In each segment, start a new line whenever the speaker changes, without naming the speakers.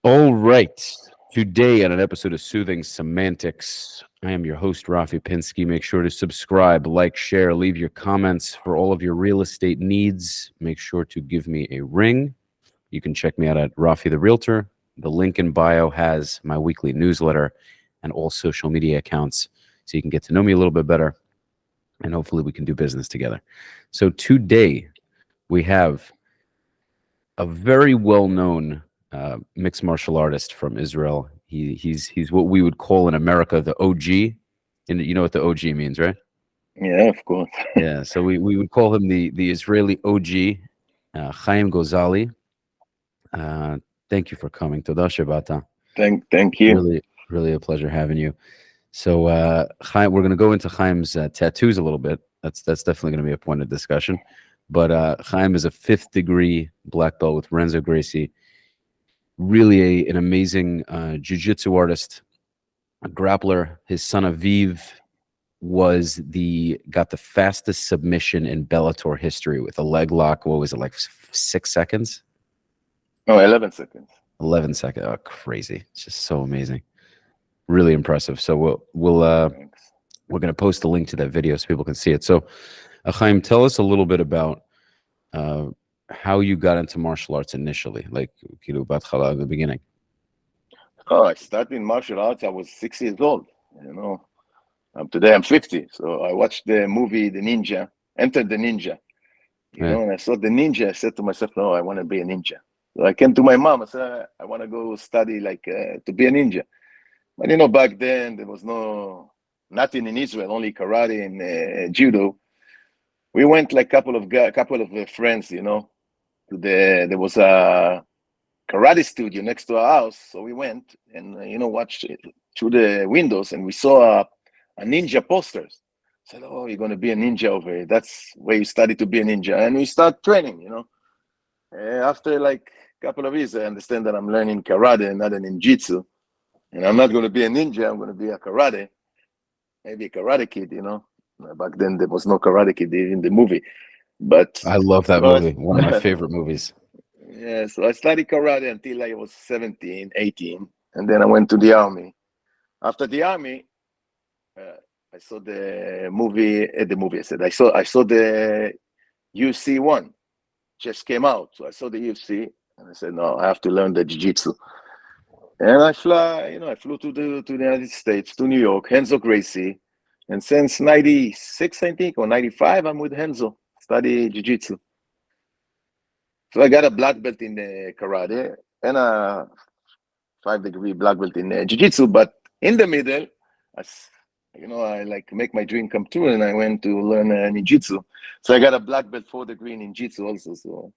All right. Today, on an episode of Soothing Semantics, I am your host, Rafi Pinsky. Make sure to subscribe, like, share, leave your comments for all of your real estate needs. Make sure to give me a ring. You can check me out at Rafi the Realtor. The link in bio has my weekly newsletter and all social media accounts so you can get to know me a little bit better and hopefully we can do business together. So today, we have a very well-known mixed martial artist from Israel. He's what we would call in America the OG, and you know what the OG means, right?
Yeah, of course.
Yeah, so we would call him the Israeli OG, Haim Gozali. Uh, Thank you for coming. Toda Shabata.
Thank you.
Really a pleasure having you. So Chaim, we're going to go into Chaim's tattoos a little bit. That's definitely going to be a point of discussion. But Chaim is a 5th degree black belt with Renzo Gracie. Really an amazing jiu-jitsu artist, a grappler. His son Aviv got the fastest submission in Bellator history with a leg lock. What was it, like 6 seconds?
Oh, 11 seconds.
11 seconds. Oh, crazy! It's just so amazing. Really impressive. So we're going to post a link to that video so people can see it. So, Chaim, tell us a little bit about how you got into martial arts initially, like in the beginning.
Oh, I started in martial arts. I was 6 years old. You know, today I'm 50. So I watched the movie The Ninja, Entered the Ninja. You know, and I saw the ninja. I said to myself, "No, I want to be a ninja." So I came to my mom. I said, "I want to go study to be a ninja." But you know, back then there was nothing in Israel, only karate and judo. We went like couple of friends, you know, there was a karate studio next to our house, so we went and watched it through the windows, and we saw a ninja posters. Said, "Oh, you're gonna be a ninja over here. That's where you study to be a ninja." And we start training, you know. After like a couple of years, I understand that I'm learning karate and not a ninjutsu. And I'm not going to be a ninja. I'm going to be a karate, maybe a karate kid, you know. Back then, there was no karate kid in the movie. But
I love that
so
movie. One of my favorite movies.
Yeah, so I studied karate until I was 17, 18. And then I went to the army. After the army, I saw the movie, I saw the UFC one just came out. So I saw the UFC and I said, no, I have to learn the jiu-jitsu. And I flew to the United States, to New York, Renzo Gracie. And since 96, I think, or 95, I'm with Renzo, study jiu-jitsu. So I got a black belt in karate and a 5-degree black belt in jiu-jitsu. But in the middle, I like make my dream come true, and I went to learn ninjutsu. So I got a black belt 4-degree in ninjutsu also. So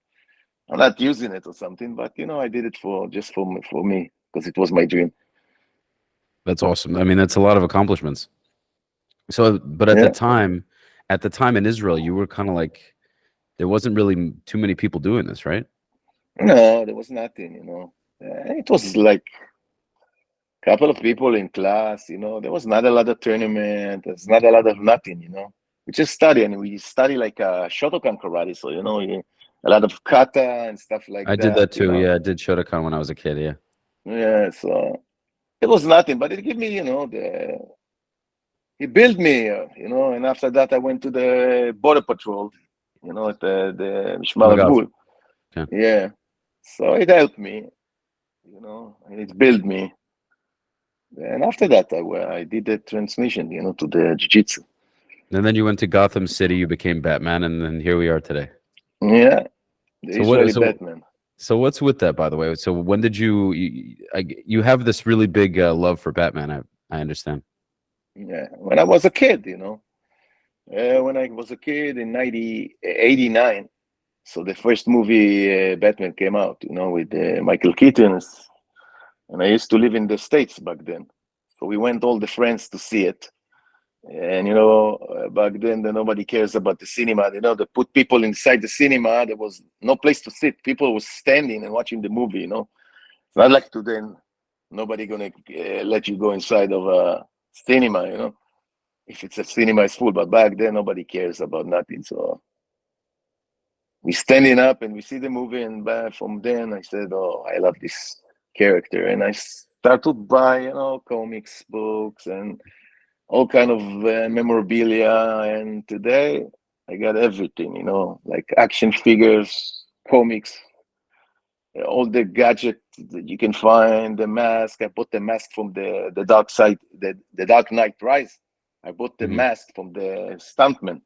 I'm not using it or something, but I did it for me because it was my dream.
That's awesome. I mean, that's a lot of accomplishments. So, but
Yeah.
at the time in Israel, you were kind of like, there wasn't really too many people doing this, right?
No, there was nothing, It was like a couple of people in class, There was not a lot of tournament. There's not a lot of nothing. We just study, and we study like a Shotokan karate. So, a lot of kata and stuff like
I did
that,
that too. Yeah, I did Shotokan when I was a kid. Yeah.
Yeah, so it was nothing, but it gave me, he built me, and after that I went to the border patrol, at the
Oh my
Mishmar
God.
Gvul.
Okay.
Yeah, so it helped me, and it built me. And after that, I did the transmission, to the jiu-jitsu.
And then you went to Gotham City, you became Batman, and then here we are today.
Yeah, the
So what?
Israeli Batman.
So what's with that, by the way? So when did you have this really big love for Batman? I understand.
Yeah, when I was a kid, when I was a kid in 1989. So the first movie Batman came out, with Michael Keaton, and I used to live in the States back then. So we went all the friends to see it. And back then nobody cares about the cinema. They put people inside the cinema. There was no place to sit. People were standing and watching the movie. It's not like today. Nobody gonna let you go inside of a cinema. If it's a cinema, it's full. But back then nobody cares about nothing. So we standing up and we see the movie, and from then I said, "Oh, I love this character, and I start to buy, comics books and all kind of memorabilia. And today I got everything, like action figures, comics, all the gadgets that you can find, the mask. I bought the mask from the Dark Side, the Dark Knight Rise. I bought the mask from the stuntman.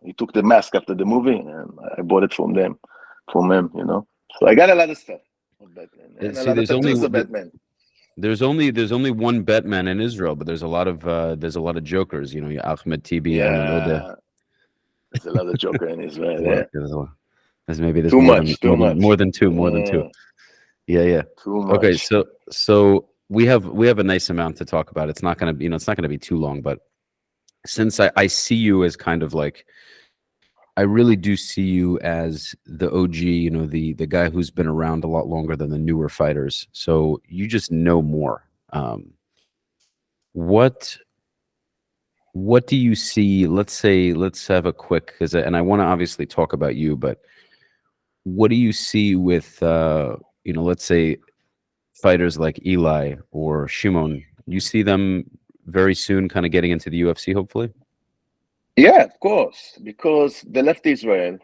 He took the mask after the movie, and I bought it from him. So I got a lot of stuff of Batman, and a lot of tattoos of Batman.
There's only one Batman in Israel, but there's a lot of Jokers. Ahmed Tibi, Ayman Odeh.
There's a lot of Joker in Israel. Yeah.
There's
too much.
More than two. Yeah.
Too much.
Okay, so we have a nice amount to talk about. It's not gonna be too long, but since I see you as kind of like, I really do see you as the OG, the guy who's been around a lot longer than the newer fighters. So you just know more. What do you see? Let's have a quick, and I want to obviously talk about you, but what do you see with let's say fighters like Eli or Shimon? You see them very soon kind of getting into the UFC, hopefully?
Yeah, of course, because they left Israel,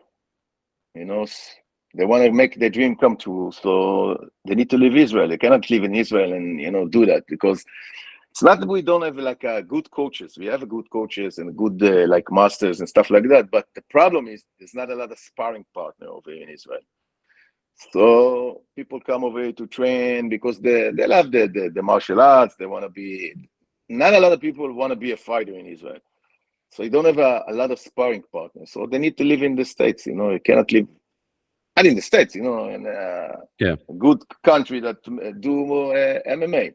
they want to make their dream come true, so they need to leave Israel. They cannot live in Israel and do that, because it's not that we don't have like good coaches. We have good coaches and good like masters and stuff like that, but the problem is there's not a lot of sparring partner over here in Israel. So people come over here to train because they love the martial arts. They want to be. Not a lot of people want to be a fighter in Israel. So you don't have a lot of sparring partners. So they need to live in the States, You cannot live not in the States, in a good country that do MMA.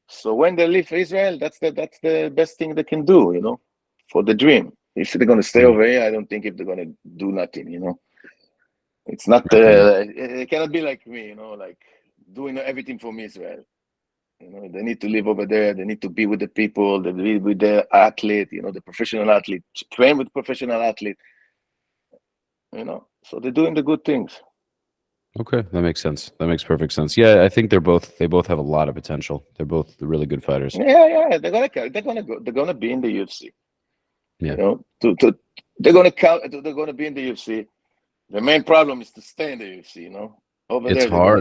So when they leave Israel, that's the best thing they can do, for the dream. If they're going to stay over here, I don't think if they're going to do nothing, It's not, it cannot be like me, like doing everything from Israel. They need to live over there. They need to be with the people. They live with the athlete, the professional athlete, train with professional athlete, so they're doing the good things.
Okay, that makes sense. That makes perfect sense. Yeah, I think they both have a lot of potential. They're both really good fighters.
Yeah. They're gonna be in the UFC.
Yeah.
They're gonna be in the UFC. The main problem is to stay in the UFC, Over
it's
there,
hard.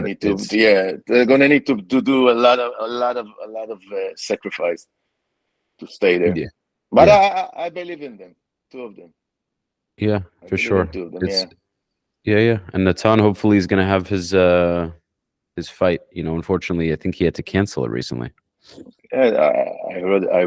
They're gonna need to do a lot of sacrifice to stay there.
Yeah.
But I believe in them, two of them.
Yeah, for sure.
Two of them,
yeah. And Natan hopefully is gonna have his fight. Unfortunately, I think he had to cancel it recently.
Yeah, I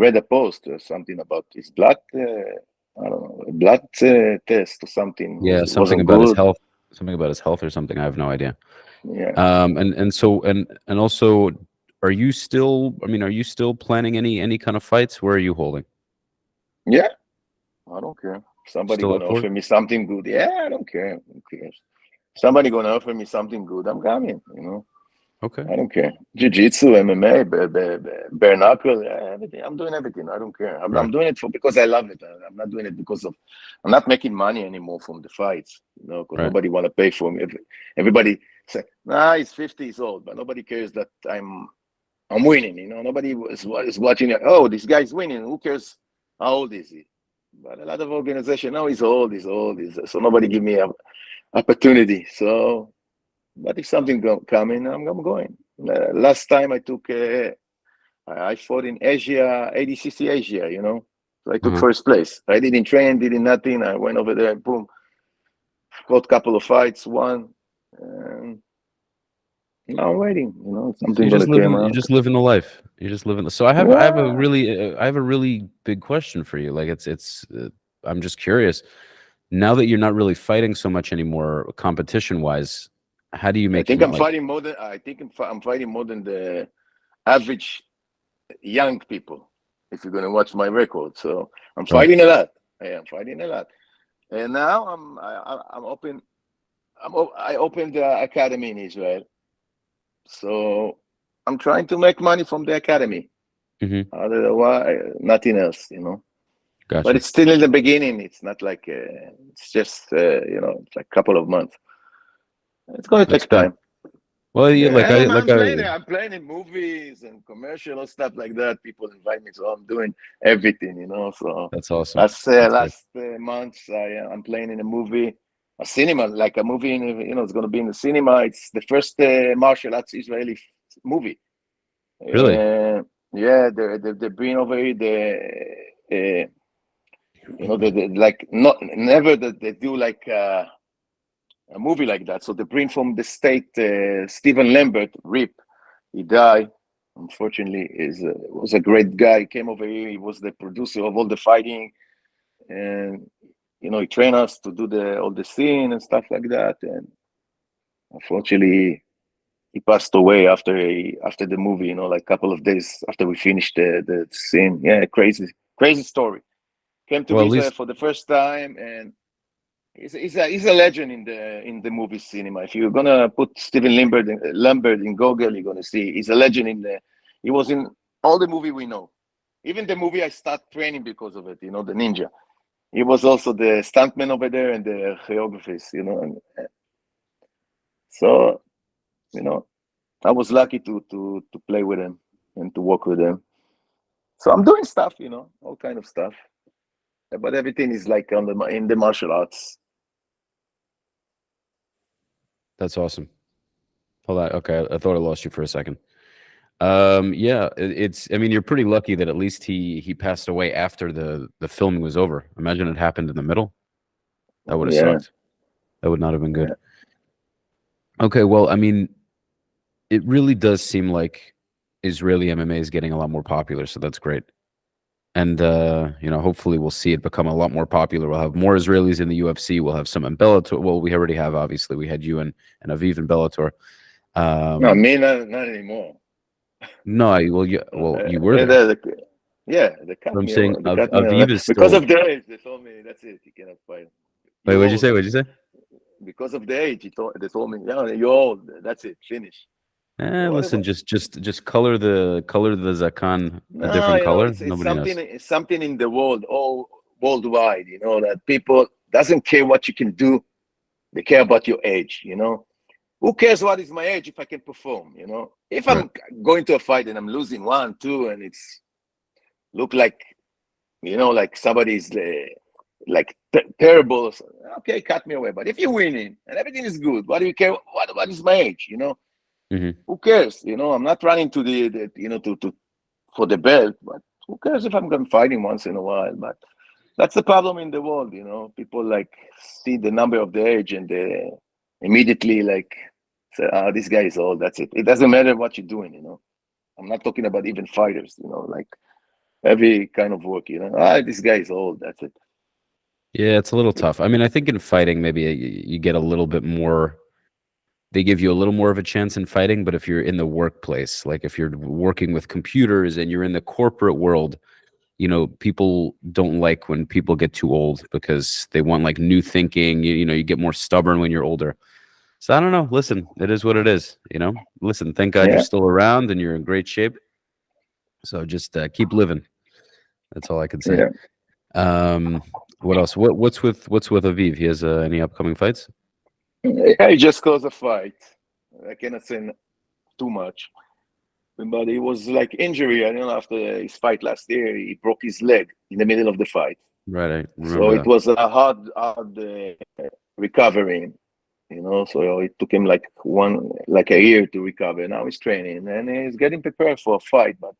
read a post or something about his blood. I don't know, blood test or something.
Yeah, something about his health. Something about his health or something. I have no idea.
Yeah.
And also, are you still planning any kind of fights? Where are you holding?
Yeah, I don't care. Somebody
Still
gonna offer me something good. Yeah, I don't care. Who cares? Somebody gonna offer me something good. I'm coming.
Okay.
I don't care. Jiu-Jitsu, MMA, bare-knuckle, everything. I'm doing everything. I don't care. I'm doing it because I love it. I'm not doing it because of. I'm not making money anymore from the fights. Because nobody want to pay for me. Everybody say, "Nah, he's 50 years old," but nobody cares that I'm winning. Nobody is watching. Oh, this guy's winning. Who cares? How old is he? But a lot of organization, he's old. So nobody give me an opportunity. So. But if something coming, I'm going. Last time I took, I fought in Asia, ADCC Asia, So I took first place. I didn't train, didn't nothing. I went over there and boom, fought a couple of fights, won. And now I'm waiting, something
You're
just
living the life. You're just living. So I have a really big question for you. Like it's I'm just curious. Now that you're not really fighting so much anymore, competition wise. How do you make?
I think I'm fighting more than the average young people. If you're gonna watch my record, so I'm fighting a lot. I'm fighting a lot, and now I'm open. I opened the academy in Israel, so I'm trying to make money from the academy. Otherwise, nothing else,
Gotcha.
But it's still in the beginning. It's not like it's just it's like a couple of months. It's going to take time.
Well, yeah,
Yeah, and I'm playing
I
it. I'm playing in movies and commercial stuff like that. People invite me, so I'm doing everything, you know. So
that's awesome. That's good.
last months, I'm playing in a movie, a cinema, like a movie. You know, it's going to be in the cinema. It's the first martial arts Israeli movie.
Really?
Yeah, they bring over here you know, they like not never that they do like. A movie like that. So they bring from the state Stephen Lambert, Rip. He died. Unfortunately, was a great guy. He came over here. He was the producer of all the fighting, and you know, he trained us to do all the scene and stuff like that. And unfortunately, he passed away after the movie. You know, like a couple of days after we finished the scene. Yeah, crazy story. Came to
Well, at
Israel
least
for the first time, and he's a legend in the movie cinema. If you're gonna put Steven Lambert in Google, you're gonna see he's a legend in the. He was in all the movie we know, even the movie I start training because of it. You know, the ninja. He was also the stuntman over there and the choreographers. You know, and so you know, I was lucky to play with him and to work with him. So I'm doing stuff, you know, all kind of stuff, but everything is like in the martial arts.
that's awesome. Hold on. Okay, I thought I lost you for a second. Yeah, it's. I mean, you're pretty lucky that at least he passed away after the filming was over. Imagine it happened in the middle. That would have
Yeah,
sucked. That would not have been
yeah,
good. Okay, well, I mean, it really does seem like Israeli MMA is getting a lot more popular, so that's great. And you know, hopefully we'll see it become a lot more popular. We'll have more Israelis in the UFC. We'll have some in Bellator. Well, we already have, obviously. We had you and Aviv in Bellator.
no,
Um,
me not anymore.
no, you were
Yeah,
there.
they
But
cut
I'm
me
saying
away. They cut me away
Aviv is
because
still.
of the age. They told me that's it. You cannot fight.
Wait,
You're
what'd you
old.
say? What'd you say?
Because of the age, they told me, yeah, you're old. That's it. Finish. So
Listen,
whatever.
just color the zakan a
No,
different
you know,
color.
it's
Nobody knows.
something in the world, all worldwide. You know that people doesn't care what you can do. They care about your age. You know, who cares what is my age if I can perform? You know, if
Right.
I'm going to a fight and I'm losing 1, 2, and it's look like you know, like somebody's like terrible. Okay, cut me away. But if you're winning and everything is good, what do you care? What is my age? You know,
Hmm.
who cares? You know, I'm not running to the you know to for the belt, but who cares if I'm going fighting once in a while? But that's the problem in the world. You know, people like see the number of the age and they immediately like say, "Ah, this guy is old." That's it. It doesn't matter what you're doing. You know, I'm not talking about even fighters. You know, like every kind of work. You know, this guy is old. That's it.
Yeah, it's a little tough. I mean, I think in fighting, maybe you get a little bit more. They give you a little more of a chance in fighting, but if you're in the workplace, like if you're working with computers and you're in the corporate world, you know, people don't like when people get too old because they want like new thinking. You know, you get more stubborn when you're older. So I don't know. Listen, it is what it is. You know, listen. Thank God you're
Yeah,
still around and you're in great shape. So just keep living. That's all I can say.
yeah.
Um, what else? What's with Aviv? He has any upcoming fights?
I just caused a fight. I cannot say too much, but it was like injury. I don't know. After his fight last year, he broke his leg in the middle of the fight.
Right, I
So
remember
it
that.
was a hard recovery. You know, so it took him like a year to recover. Now he's training and he's getting prepared for a fight, but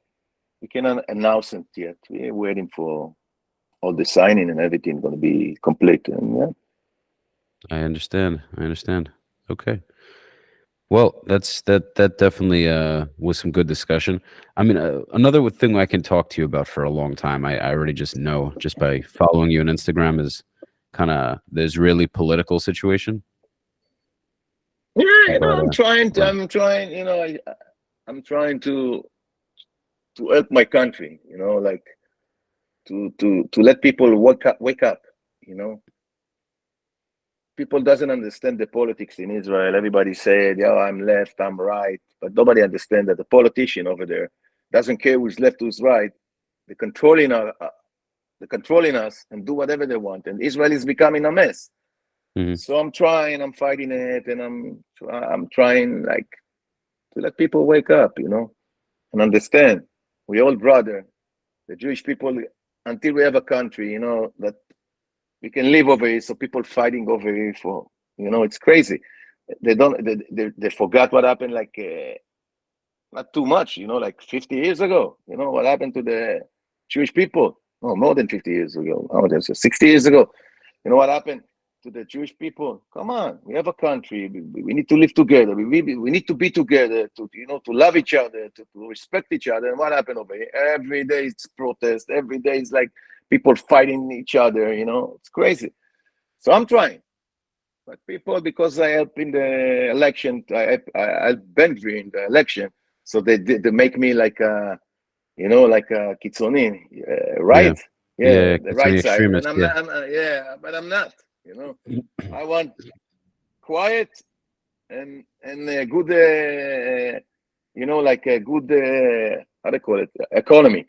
we cannot announce it yet. We're waiting for all the signing and everything going to be complete. And yeah.
I understand. I understand. Okay. Well, that definitely was some good discussion. I mean, another thing I can talk to you about for a long time. I already just know just by following you on Instagram is kind of the Israeli political situation.
Yeah, you know,
But right.
I'm trying, you know, I'm trying to help my country, you know, like to let people wake up, you know. People doesn't understand the politics in Israel. Everybody said, "Yeah, I'm left, I'm right," but nobody understands that the politician over there doesn't care who's left, who's right. They're controlling us and do whatever they want, and Israel is becoming a mess.
Hmm.
So I'm fighting it, and I'm trying like to let people wake up, and understand we all brother, the Jewish people, until we have a country, that we can live over here. So people fighting over here for, it's crazy. They forgot what happened, like not too much, like 50 years ago. What happened to the Jewish people? No, more than 50 years ago. How much? 60 years ago. What happened to the Jewish people? Come on, we have a country. We need to live together. We need to be together. To to love each other, to respect each other. And what happened over here? Every day it's protest. Every day it's like people fighting each other. It's crazy. So I'm trying, but people, because I help in the election, I been in the election, so they make me like a, like a kitzoni, right?
Yeah,
The right side.
extremist,
And I'm not, but I'm not. I want quiet and a good, like a good, how do you call it, economy.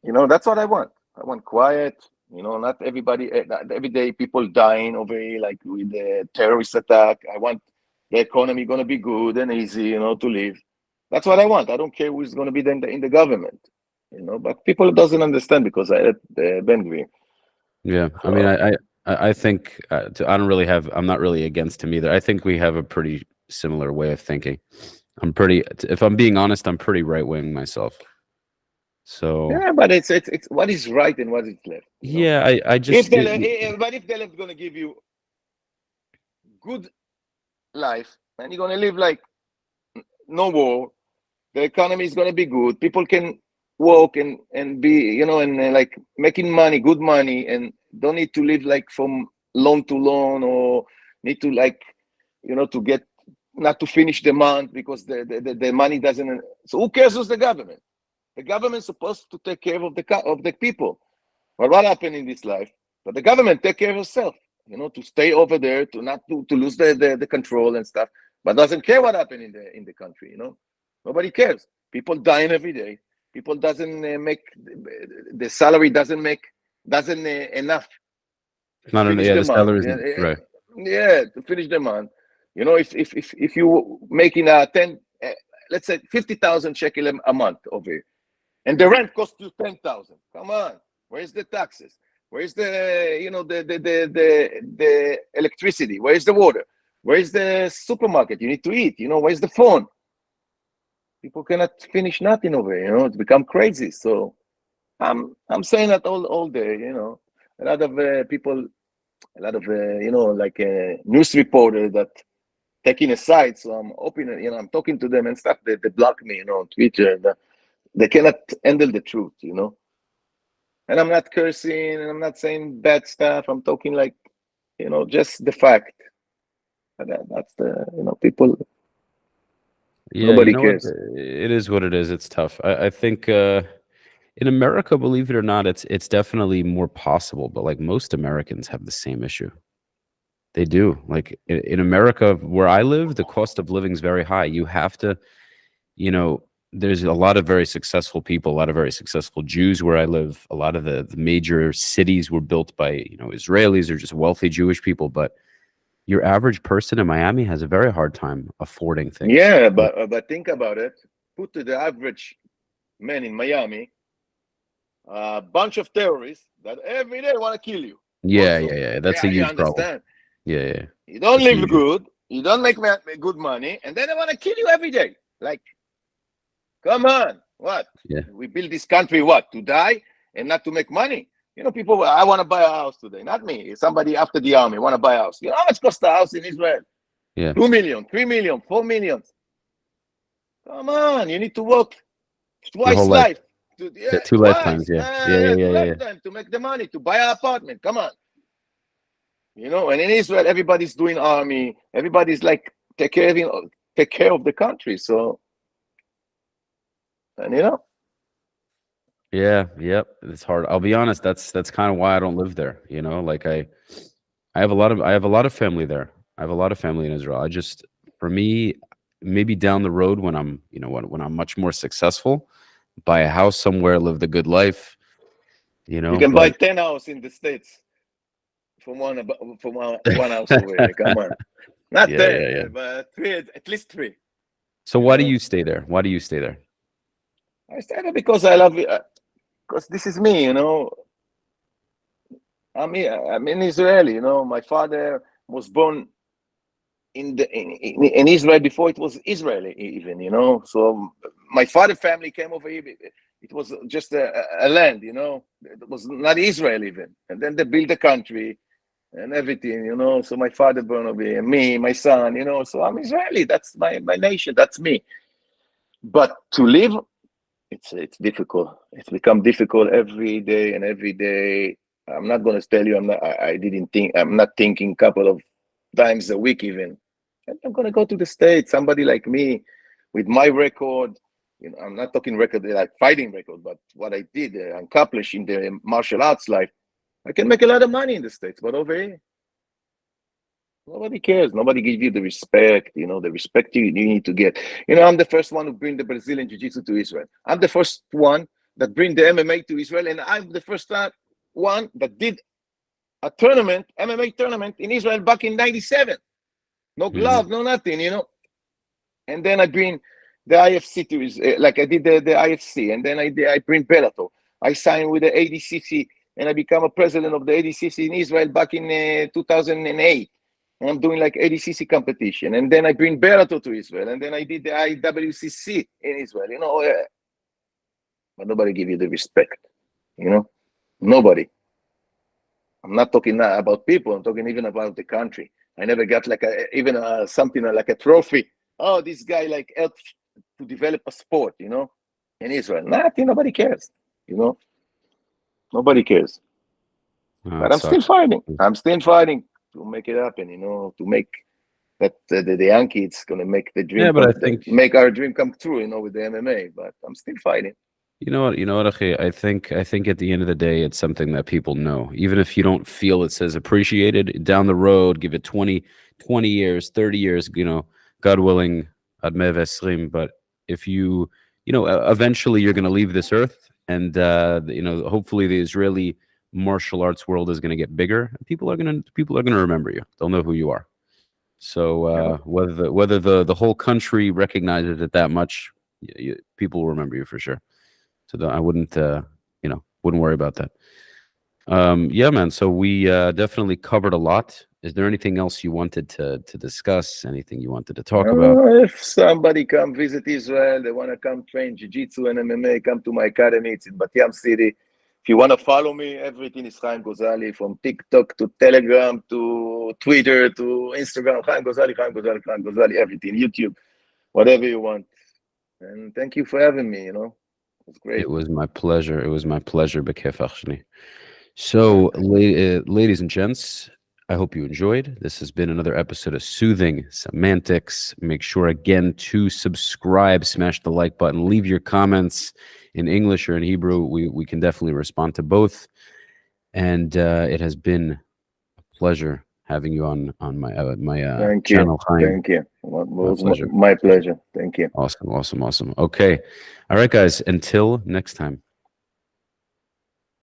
That's what I want. I want quiet. Not everybody, every day people dying over here, like with the terrorist attack. I want the economy going to be good and easy, to live. That's what I want. I don't care who's going to be in the government, but people doesn't understand because I had Ben Gvir.
Yeah, I mean, I think I'm not really against him either. I think we have a pretty similar way of thinking. If I'm being honest, I'm pretty right wing myself. So
yeah, but it's what is right and what is left.
Yeah, I just
but if the left is gonna give you good life and you're gonna live like no war, the economy is gonna be good. People can work and be and like making money, good money, and don't need to live like from loan to loan or need to like to get not to finish the month because the money doesn't. So who cares who's the government? The government is supposed to take care of the people. But what happened in this life? But the government take care of itself, to stay over there, to not to lose the control and stuff, but doesn't care what happened in the country. Nobody cares. People dying every day. People doesn't make the salary doesn't enough.
Not
finish
yeah,
the
the
month.
salary right.
Yeah, to finish the month. If you making a 10, let's say 50,000 shekel a month over here, and the rent costs you 10,000. Come on, where's the taxes? Where's the the electricity? Where's the water? Where's the supermarket? You need to eat. Where's the phone? People cannot finish nothing over here. It's become crazy. So I'm saying that all day. A lot of people, a lot of like a news reporter that taking a side. So I'm opening, I'm talking to them and stuff. They block me, on Twitter. They cannot handle the truth, And I'm not cursing and I'm not saying bad stuff. I'm talking like, just the fact. That's the, people.
Yeah,
Nobody cares.
It is what it is. It's tough. I think in America, believe it or not, it's definitely more possible. But like most Americans have the same issue. They do. Like in America, where I live, the cost of living is very high. You have to, there's a lot of very successful people, a lot of very successful Jews where I live. A lot of the major cities were built by, Israelis or just wealthy Jewish people. But your average person in Miami has a very hard time affording things.
Yeah, but think about it. Put to the average man in Miami, a bunch of terrorists that every day want to kill you.
Yeah,
Also.
yeah. That's a huge problem. Yeah.
You don't live good. You don't make good money, and then they want to kill you every day. Like, come on, what?
Yeah.
We build this country what? To die and not to make money? People. I want to buy a house today. Not me. Somebody after the army want to buy a house. How much costs a house in Israel?
Yeah.
2 million, 3 million, 4 million. Come on, you need to work twice life.
Two lifetimes. Yeah.
Lifetime to make the money to buy an apartment. Come on. And in Israel, everybody's doing army. Everybody's like take care of the country. So, and
Yeah, yep. It's hard. I'll be honest, that's kind of why I don't live there. Like I have a lot of family there. I have a lot of family in Israel. For me, maybe down the road when I'm, when I'm much more successful, buy a house somewhere, live the good life. You
can buy 10 houses in the States from one house away. Come on, not 10, but 3, at least 3.
So why do you stay there? Why do you stay there?
I started because I love it. Because this is me, you know. I'm an Israeli, you know. My father was born in Israel before it was Israeli, even, you know. So my father's family came over here. It was just a land, you know. It was not Israel even. And then they built a country and everything, you know. So my father born over here, me, my son, you know. So I'm Israeli. That's my nation. That's me. But to live, it's difficult. It's become difficult every day and every day. I'm not going to tell you. I didn't think. I'm not thinking couple of times a week even. I'm going to go to the States. Somebody like me, with my record. You know, I'm not talking record like fighting record, but what I did accomplish in the martial arts life, I can make a lot of money in the States. But over here, nobody cares. Nobody gives you the respect, you know, the respect you need to get. You know, I'm the first one who bring the Brazilian Jiu-Jitsu to Israel. I'm the first one that bring the MMA to Israel. And I'm the first one that did a tournament, MMA tournament in Israel back in 97. No glove, no nothing, you know. And then I bring the IFC to Israel, like I did the IFC. And then I bring Bellator. I signed with the ADCC and I become a president of the ADCC in Israel back in 2008. And I'm doing like ADCC competition. And then I bring Bellator to Israel. And then I did the IWCC in Israel, you know. But nobody give you the respect, you know. Nobody. I'm not talking about people. I'm talking even about the country. I never got like something like a trophy. Oh, this guy like helped to develop a sport, you know, in Israel. Nothing. Nobody cares, you know. Nobody cares. But I'm still fighting. I'm still fighting to make it happen, you know, to make that the young kids gonna make the dream.
Yeah, but I think
make our dream come true, you know, with the MMA. But I'm still fighting.
You know what, Achi? I think at the end of the day, it's something that people know. Even if you don't feel it says appreciated, down the road, give it 20 years, 30 years, you know, God willing, Admev Esrim. But if you know, eventually you're going to leave this earth, and you know, hopefully the Israeli martial arts world is going to get bigger. People are going to remember you. They'll know who you are. So whether the whole country recognizes it that much, people will remember you for sure. So I wouldn't, you know, wouldn't worry about that. Yeah, man. So we definitely covered a lot. Is there anything else you wanted to discuss? Anything you wanted to talk about?
If somebody come visit Israel, they want to come train Jiu-Jitsu and MMA, come to my academy. It's in Bat Yam City. If you want to follow me, everything is Haim Gozali, from TikTok to Telegram to Twitter to Instagram. Haim Gozali, Haim Gozali, Haim Gozali, everything. YouTube, whatever you want. And thank you for having me, you know. It was great.
It was my pleasure. It was my pleasure, Bekef Achshani. So, ladies and gents, I hope you enjoyed. This has been another episode of Soothing Semantics. Make sure again to subscribe, smash the like button, leave your comments in English or in Hebrew. We can definitely respond to both. And it has been a pleasure having you on my channel.
Thank you. My pleasure. Thank you.
Awesome. Okay. All right, guys. Until next time.